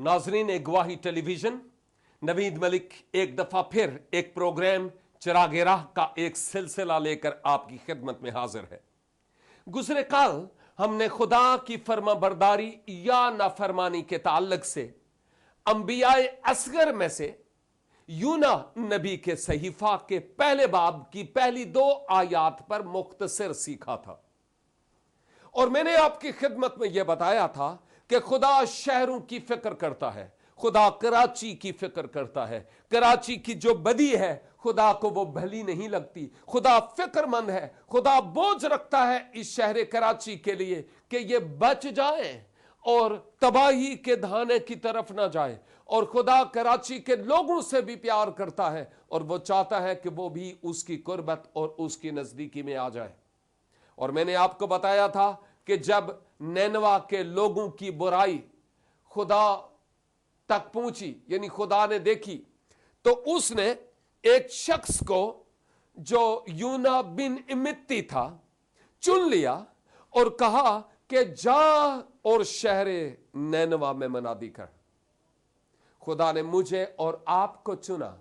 नाजरीन, एक गवाही टेलीविजन नवीद मलिक एक दफा फिर एक प्रोग्राम चिराग राह का एक सिलसिला लेकर आपकी खिदमत में हाजिर है। गुजरे कल हमने खुदा की फर्माबरदारी या नाफरमानी के ताल्लुक से अंबियाए असगर में से यूना नबी के सहीफा के पहले बाब की पहली 2 आयात पर मुख्तसर सीखा था और मैंने आपकी खिदमत में यह बताया था कि खुदा शहरों की फिक्र करता है, खुदा कराची की फिक्र करता है। कराची की जो बदी है खुदा को वो भली नहीं लगती। खुदा फिक्रमंद है, खुदा बोझ रखता है इस शहर कराची के लिए कि ये बच जाए और तबाही के धाने की तरफ ना जाए। और खुदा कराची के लोगों से भी प्यार करता है और वो चाहता है कि वो भी उसकी कुर्बत और उसकी नजदीकी में आ जाए। और मैंने आपको बताया था कि जब नैनवा के लोगों की बुराई खुदा तक पहुंची, यानी खुदा ने देखी, तो उसने एक शख्स को जो यूना बिन इमित्ती था चुन लिया और कहा कि जा और शहरे नैनवा में मनादी कर। खुदा ने मुझे और आपको चुना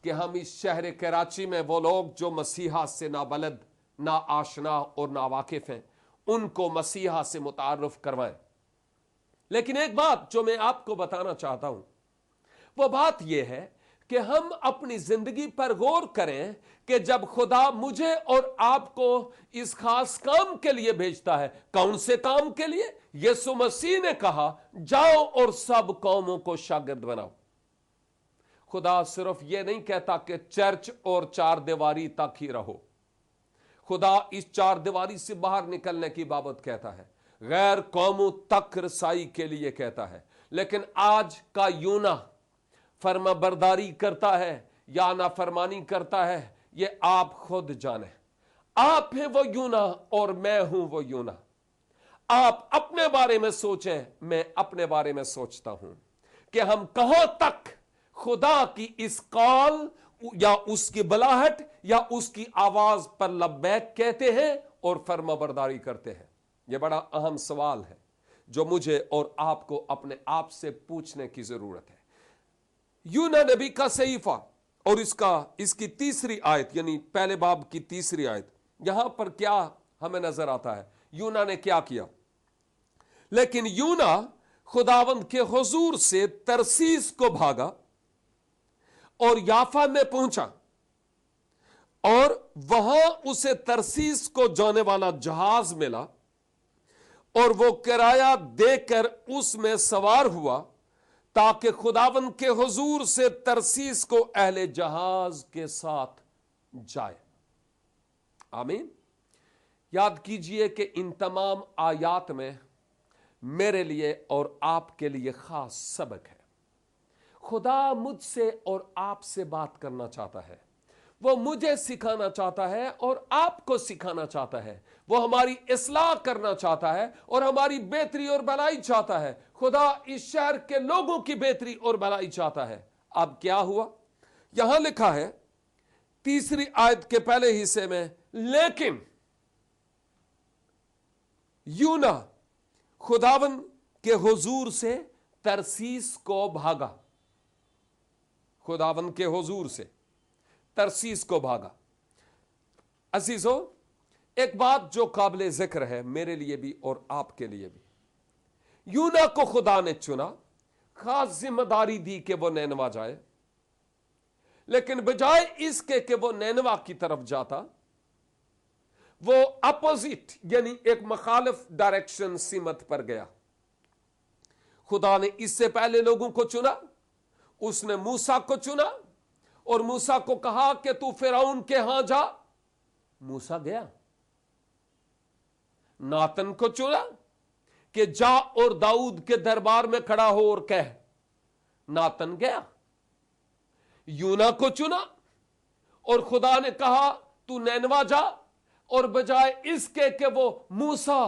कि हम इस शहर कराची में वो लोग जो मसीहा से ना बलद, ना आशना और ना वाकिफ हैं, उनको मसीहा से मुतारुफ करवाएं। लेकिन एक बात जो मैं आपको बताना चाहता हूं वो बात यह है कि हम अपनी जिंदगी पर गौर करें कि जब खुदा मुझे और आपको इस खास काम के लिए भेजता है, कौन से काम के लिए? यीशु मसीह ने कहा जाओ और सब कौमों को शागिर्द बनाओ। खुदा सिर्फ यह नहीं कहता कि चर्च और 4 दीवारी तक ही रहो। खुदा इस 4 दीवारी से बाहर निकलने की बाबत कहता है, गैर कौमों तक रसाई के लिए कहता है। लेकिन आज का यूना फर्माबरदारी करता है या नाफरमानी करता है, ये आप खुद जाने। आप हैं वो यूना और मैं हूं वो यूना। आप अपने बारे में सोचें, मैं अपने बारे में सोचता हूं कि हम कहां तक खुदा की इस कॉल या उसकी बलाहट या उसकी आवाज पर लब्बैक कहते हैं और फर्माबरदारी करते हैं। यह बड़ा अहम सवाल है जो मुझे और आपको अपने आप से पूछने की जरूरत है। यूना नबी का सहीफा और इसकी तीसरी आयत, यानी पहले बाब की तीसरी आयत, यहां पर क्या हमें नजर आता है? यूना ने क्या किया? लेकिन यूना खुदावंद के हुजूर से तरसीस को भागा और याफा में पहुंचा और वहां उसे तरसीस को जाने वाला जहाज मिला और वो किराया देकर उसमें सवार हुआ ताकि खुदावन के हुजूर से तरसीस को अहले जहाज के साथ जाए। आमीन। याद कीजिए कि इन तमाम आयात में मेरे लिए और आपके लिए खास सबक है। खुदा मुझसे और आपसे बात करना चाहता है, वो मुझे सिखाना चाहता है और आपको सिखाना चाहता है, वो हमारी इस्लाह करना चाहता है और हमारी बेहतरी और भलाई चाहता है। खुदा इस शहर के लोगों की बेहतरी और भलाई चाहता है। अब क्या हुआ? यहां लिखा है तीसरी आयत के पहले हिस्से में, लेकिन यूना खुदावन के हुजूर से तरसीस को भागा। खुदावन के हुजूर से तरसीस को भागा। अजीजो, एक बात जो काबिल जिक्र है मेरे लिए भी और आपके लिए भी, यूना को खुदा ने चुना, खास जिम्मेदारी दी कि वो नैनवा जाए, लेकिन बजाय इसके कि वो नैनवा की तरफ जाता, वो अपोजिट यानी एक मुखालिफ डायरेक्शन सिमत पर गया। खुदा ने इससे पहले लोगों को चुना, उसने मूसा को चुना और मूसा को कहा कि तू फिरौन के यहां जा। मूसा गया। नातन को चुना कि जा और दाऊद के दरबार में खड़ा हो और कह। नातन गया। यूना को चुना और खुदा ने कहा तू नैनवा जा, और बजाय इसके कि वो मूसा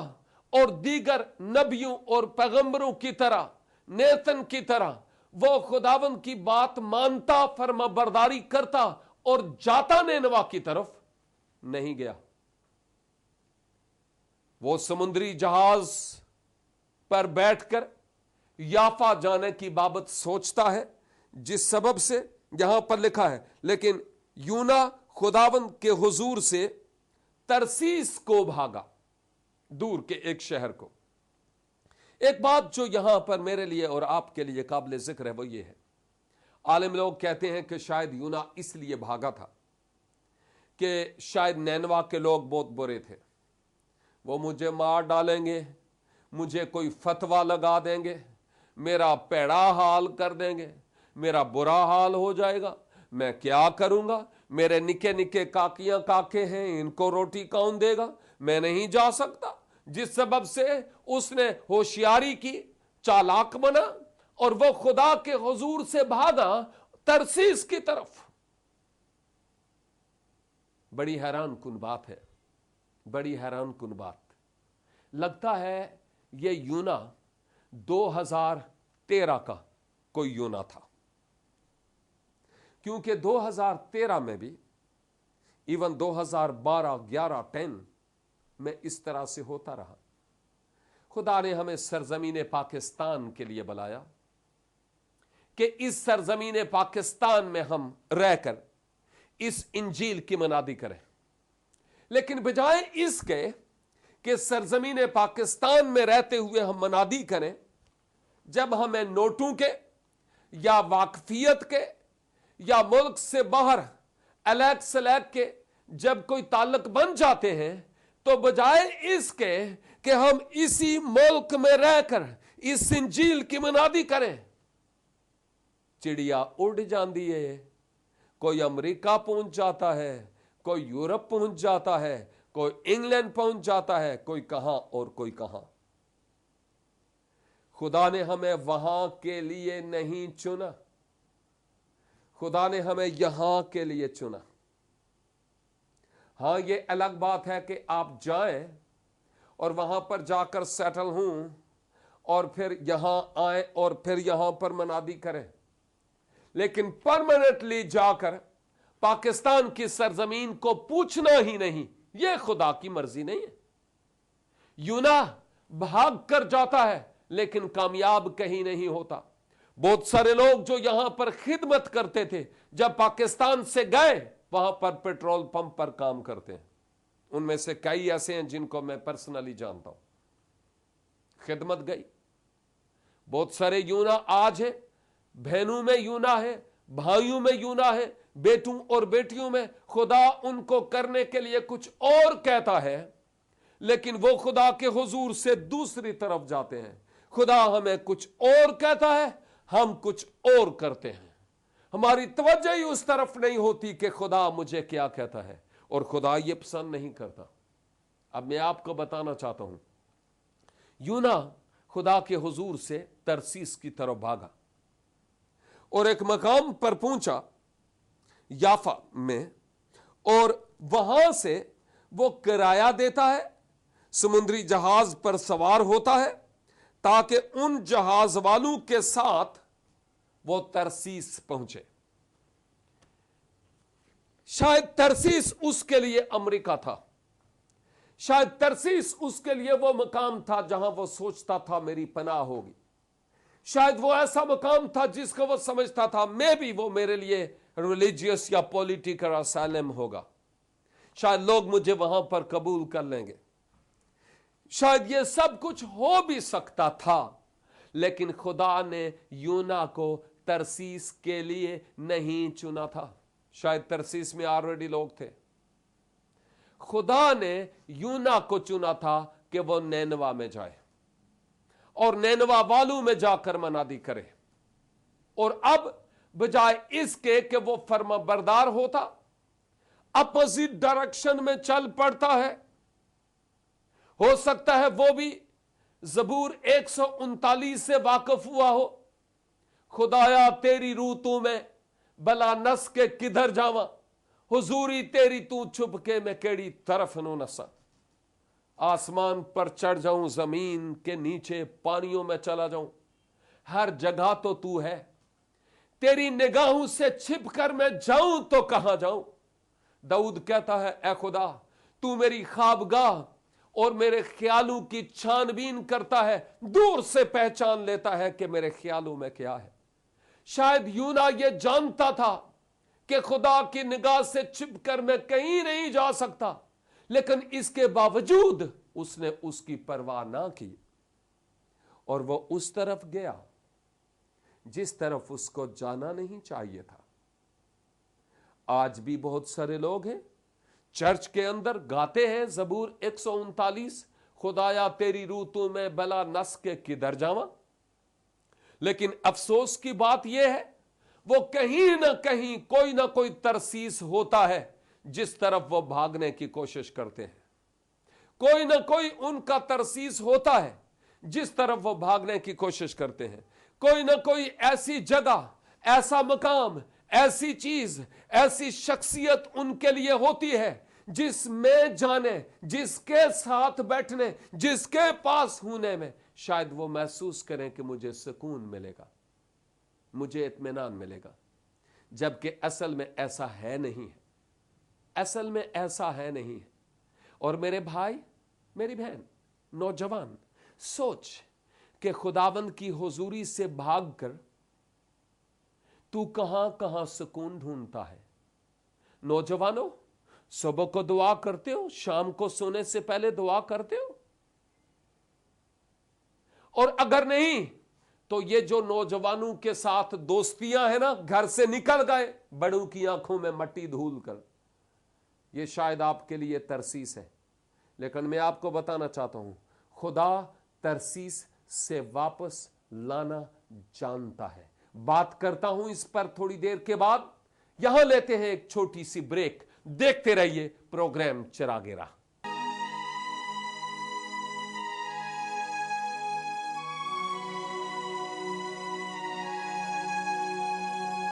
और दीगर नबियों और पैगंबरों की तरह, नेतन की तरह, वो खुदावंद की बात मानता, फर्माबरदारी करता और जाता नैनवा की तरफ, नहीं गया। वो समुद्री जहाज पर बैठकर याफा जाने की बाबत सोचता है, जिस सबब से यहां पर लिखा है, लेकिन यूना खुदावंद के हुजूर से तरसीस को भागा, दूर के एक शहर को। एक बात जो यहां पर मेरे लिए और आपके लिए काबिल जिक्र है वो ये है, आलिम लोग कहते हैं कि शायद यूना इसलिए भागा था कि शायद नैनवा के लोग बहुत बुरे थे, वो मुझे मार डालेंगे, मुझे कोई फतवा लगा देंगे, मेरा पैड़ा हाल कर देंगे, मेरा बुरा हाल हो जाएगा, मैं क्या करूंगा, मेरे निके निके काकियां काके हैं, इनको रोटी कौन देगा, मैं नहीं जा सकता। जिस सबब से उसने होशियारी की, चालाक बना और वो खुदा के हुजूर से भागा तरसीस की तरफ। बड़ी हैरान कुन बात है, बड़ी हैरान कुन बात। लगता है ये यूना 2013 का कोई यूना था, क्योंकि 2013 में भी, इवन 2012, 11, 10 में इस तरह से होता रहा। खुदा ने हमें सरजमीन पाकिस्तान के लिए बुलाया कि इस सरजमीन पाकिस्तान में हम रहकर इस इंजील की मनादी करें, लेकिन बजाय इसके कि सरजमीन पाकिस्तान में रहते हुए हम मनादी करें, जब हमें नोटों के या वाकफियत के या मुल्क से बाहर अलग सलग के जब कोई ताल्लुक बन जाते हैं, तो बजाय इसके कि हम इसी मुल्क में रहकर इस इंजील की मनादी करें, चिड़िया उड़ जाती है, कोई अमेरिका पहुंच जाता है, कोई यूरोप पहुंच जाता है, कोई इंग्लैंड पहुंच जाता है, कोई कहां और कोई कहां। खुदा ने हमें वहां के लिए नहीं चुना, खुदा ने हमें यहां के लिए चुना। हां, यह अलग बात है कि आप जाएं और वहां पर जाकर सेटल हों और फिर यहां आए और फिर यहां पर मनादी करें, लेकिन परमानेंटली जाकर पाकिस्तान की सरजमीन को पूछना ही नहीं, यह खुदा की मर्जी नहीं है। यूना भाग कर जाता है लेकिन कामयाब कहीं नहीं होता। बहुत सारे लोग जो यहां पर खिदमत करते थे, जब पाकिस्तान से गए वहां पर पेट्रोल पंप पर काम करते हैं। उनमें से कई ऐसे हैं जिनको मैं पर्सनली जानता हूं, खिदमत गई। बहुत सारे यूना आज है, बहनों में यूना है, भाइयों में यूना है, बेटों और बेटियों में। खुदा उनको करने के लिए कुछ और कहता है, लेकिन वो खुदा के हुजूर से दूसरी तरफ जाते हैं। खुदा हमें कुछ और कहता है, हम कुछ और करते हैं। हमारी तवज्जो ही उस तरफ नहीं होती कि खुदा मुझे क्या कहता है, और खुदा ये पसंद नहीं करता। अब मैं आपको बताना चाहता हूं, यूना खुदा के हुजूर से तरसीस की तरफ भागा और एक मकाम पर पहुंचा याफा में, और वहां से वो किराया देता है, समुद्री जहाज पर सवार होता है ताकि उन जहाज वालों के साथ वो तरसीस पहुंचे। शायद तरसीस उसके लिए अमेरिका था, शायद तरसीस उसके लिए वो मकाम था जहां वो सोचता था मेरी पनाह होगी। शायद वो ऐसा मकाम था जिसको वो समझता था मे भी वो मेरे लिए रिलीजियस या पॉलिटिकल असाइलम होगा, शायद लोग मुझे वहां पर कबूल कर लेंगे। शायद ये सब कुछ हो भी सकता था, लेकिन खुदा ने यूना को तरसीस के लिए नहीं चुना था। शायद तरसीस में ऑलरेडी लोग थे। खुदा ने यूना को चुना था कि वो नैनवा में जाए और नैनवा वालों में जाकर मनादी करे, और अब बजाय इसके कि वो फर्माबरदार होता, अपोजिट डायरेक्शन में चल पड़ता है। हो सकता है वो भी जबूर 139 से वाकिफ हुआ हो, खुदाया तेरी रूह तू में बला नस के किधर जावा, हुजूरी तेरी तू छुप के मैं केड़ी तरफ नु नसा। आसमान पर चढ़ जाऊं, जमीन के नीचे पानियों में चला जाऊं, हर जगह तो तू है। तेरी निगाहों से छिप कर मैं जाऊं तो कहां जाऊं। दाऊद कहता है, ए खुदा तू मेरी ख्वाबगाह और मेरे ख्यालों की छानबीन करता है, दूर से पहचान लेता है कि मेरे ख्यालों में क्या है। शायद यूना यह जानता था कि खुदा की निगाह से छिपकर मैं कहीं नहीं जा सकता, लेकिन इसके बावजूद उसने उसकी परवाह ना की और वो उस तरफ गया जिस तरफ उसको जाना नहीं चाहिए था। आज भी बहुत सारे लोग हैं चर्च के अंदर गाते हैं ज़बूर 139, खुदाया तेरी रूह तू में बला नस के किधर जावा। लेकिन अफसोस की बात यह है वो कहीं ना कहीं कोई ना कोई तरसीस होता है जिस तरफ वो भागने की कोशिश करते हैं। कोई ना कोई उनका तरसीस होता है जिस तरफ वो भागने की कोशिश करते हैं। कोई ना कोई ऐसी जगह, ऐसा मकाम, ऐसी चीज, ऐसी शख्सियत उनके लिए होती है जिसमें जाने, जिसके साथ बैठने, जिसके पास होने में शायद वो महसूस करें कि मुझे सुकून मिलेगा, मुझे इत्मीनान मिलेगा। जबकि असल में ऐसा है नहीं है, असल में ऐसा है नहीं है। और मेरे भाई, मेरी बहन, नौजवान, सोच कि खुदावंद की हुजूरी से भागकर तू कहां कहां सुकून ढूंढता है। नौजवानों, सुबह को दुआ करते हो, शाम को सोने से पहले दुआ करते हो? और अगर नहीं तो ये जो नौजवानों के साथ दोस्तियां हैं ना, घर से निकल गए बड़ों की आंखों में मट्टी धूल कर, ये शायद आपके लिए तरसीस है। लेकिन मैं आपको बताना चाहता हूं, खुदा तरसीस से वापस लाना जानता है। बात करता हूं इस पर थोड़ी देर के बाद। यहां लेते हैं एक छोटी सी ब्रेक। देखते रहिए प्रोग्राम चिरागे राह।